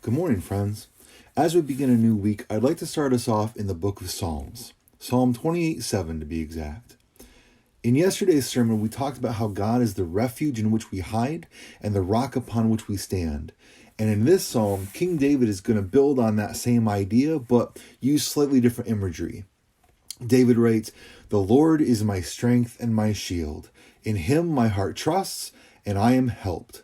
Good morning, friends. As we begin a new week, I'd like to start us off in the book of Psalms, Psalm 28:7 to be exact. In yesterday's sermon, we talked about how God is the refuge in which we hide and the rock upon which we stand. And in this psalm, King David is going to build on that same idea, but use slightly different imagery. David writes, "The Lord is my strength and my shield. In him my heart trusts, and I am helped.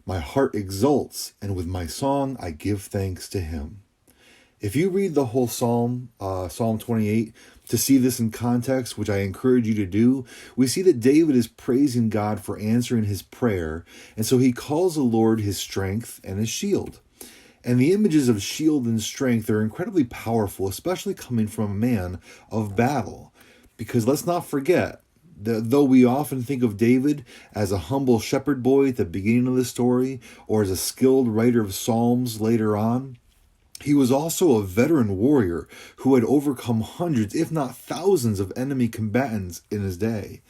My heart exults, and with my song I give thanks to him." If you read the whole psalm, Psalm 28, to see this in context, which I encourage you to do, we see that David is praising God for answering his prayer, and so he calls the Lord his strength and his shield. And the images of shield and strength are incredibly powerful, especially coming from a man of battle. Because let's not forget, though we often think of David as a humble shepherd boy at the beginning of the story, or as a skilled writer of psalms later on, he was also a veteran warrior who had overcome hundreds, if not thousands, of enemy combatants in his day.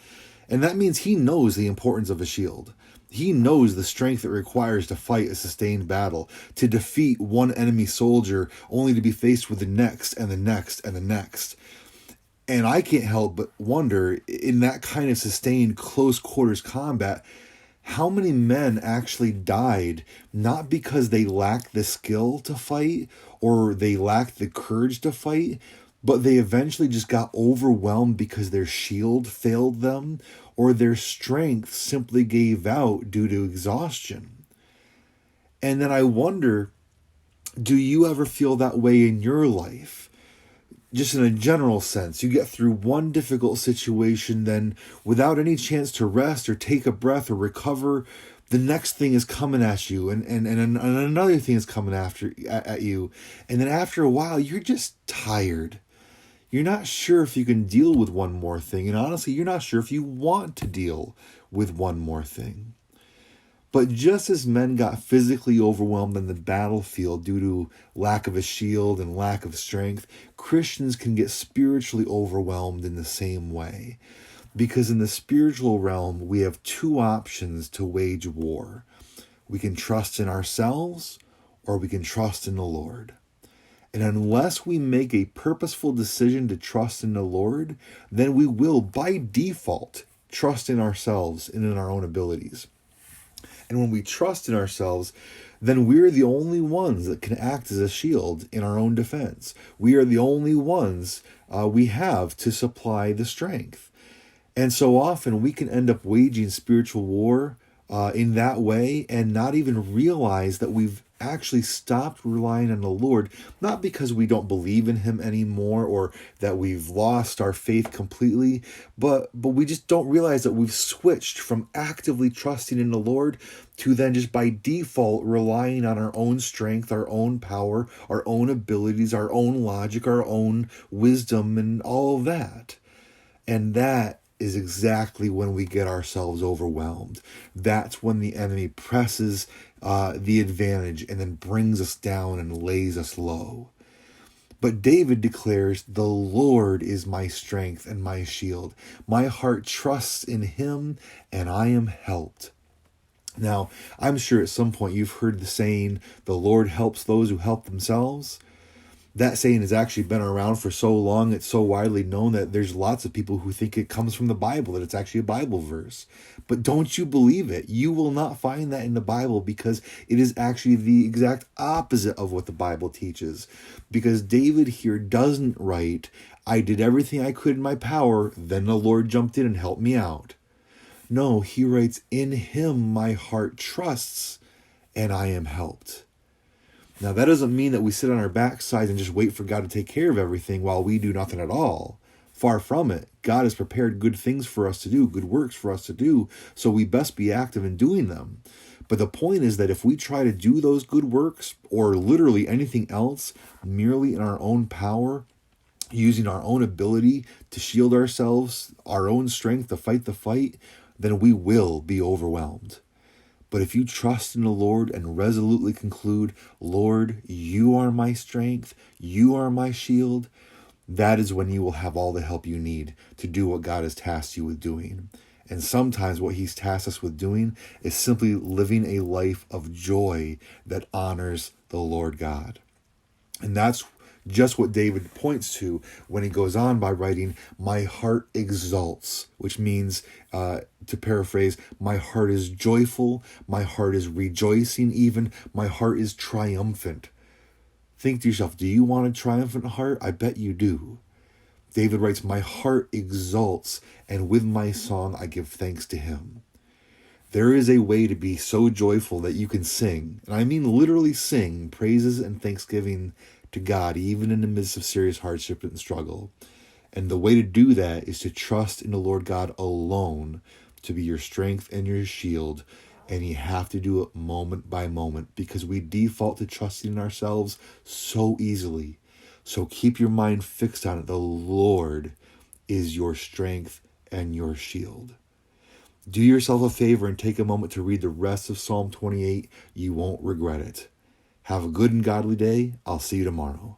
And that means he knows the importance of a shield. He knows the strength it requires to fight a sustained battle, to defeat one enemy soldier only to be faced with the next and the next and the next. And I can't help but wonder, in that kind of sustained close quarters combat, how many men actually died not because they lacked the skill to fight or they lacked the courage to fight, but they eventually just got overwhelmed because their shield failed them or their strength simply gave out due to exhaustion. And then I wonder, do you ever feel that way in your life? Just in a general sense, you get through one difficult situation, then without any chance to rest or take a breath or recover, the next thing is coming at you, and another thing is coming at you, and then after a while, you're just tired. You're not sure if you can deal with one more thing, and honestly, you're not sure if you want to deal with one more thing. But just as men got physically overwhelmed on the battlefield due to lack of a shield and lack of strength, Christians can get spiritually overwhelmed in the same way. Because in the spiritual realm, we have two options to wage war. We can trust in ourselves, or we can trust in the Lord. And unless we make a purposeful decision to trust in the Lord, then we will, by default, trust in ourselves and in our own abilities. And when we trust in ourselves, then we're the only ones that can act as a shield in our own defense. We are the only ones we have to supply the strength. And so often we can end up waging spiritual war in that way and not even realize that we've actually stopped relying on the Lord, not because we don't believe in him anymore or that we've lost our faith completely, but we just don't realize that we've switched from actively trusting in the Lord to then just by default relying on our own strength, our own power, our own abilities, our own logic, our own wisdom, and all of that. And that is exactly when we get ourselves overwhelmed. That's when the enemy presses the advantage and then brings us down and lays us low. But David declares, "The Lord is my strength and my shield. My heart trusts in him, and I am helped." Now, I'm sure at some point you've heard the saying, "The Lord helps those who help themselves." That saying has actually been around for so long, it's so widely known that there's lots of people who think it comes from the Bible, that it's actually a Bible verse. But don't you believe it? You will not find that in the Bible, because it is actually the exact opposite of what the Bible teaches. Because David here doesn't write, "I did everything I could in my power, then the Lord jumped in and helped me out." No, he writes, "In him my heart trusts, and I am helped." Now, that doesn't mean that we sit on our backsides and just wait for God to take care of everything while we do nothing at all. Far from it. God has prepared good things for us to do, good works for us to do, so we best be active in doing them. But the point is that if we try to do those good works, or literally anything else, merely in our own power, using our own ability to shield ourselves, our own strength to fight the fight, then we will be overwhelmed. But if you trust in the Lord and resolutely conclude, "Lord, you are my strength, you are my shield," that is when you will have all the help you need to do what God has tasked you with doing. And sometimes what he's tasked us with doing is simply living a life of joy that honors the Lord God. And that's just what David points to when he goes on by writing, my heart exalts, which means, to paraphrase, my heart is joyful, my heart is rejoicing even, my heart is triumphant. Think to yourself, do you want a triumphant heart? I bet you do. David writes, my heart exalts, and with my song I give thanks to him. There is a way to be so joyful that you can sing, and I mean literally sing, praises and thanksgiving to God, even in the midst of serious hardship and struggle. And the way to do that is to trust in the Lord God alone to be your strength and your shield. And you have to do it moment by moment because we default to trusting in ourselves so easily. So keep your mind fixed on it. The Lord is your strength and your shield. Do yourself a favor and take a moment to read the rest of Psalm 28. You won't regret it. Have a good and godly day. I'll see you tomorrow.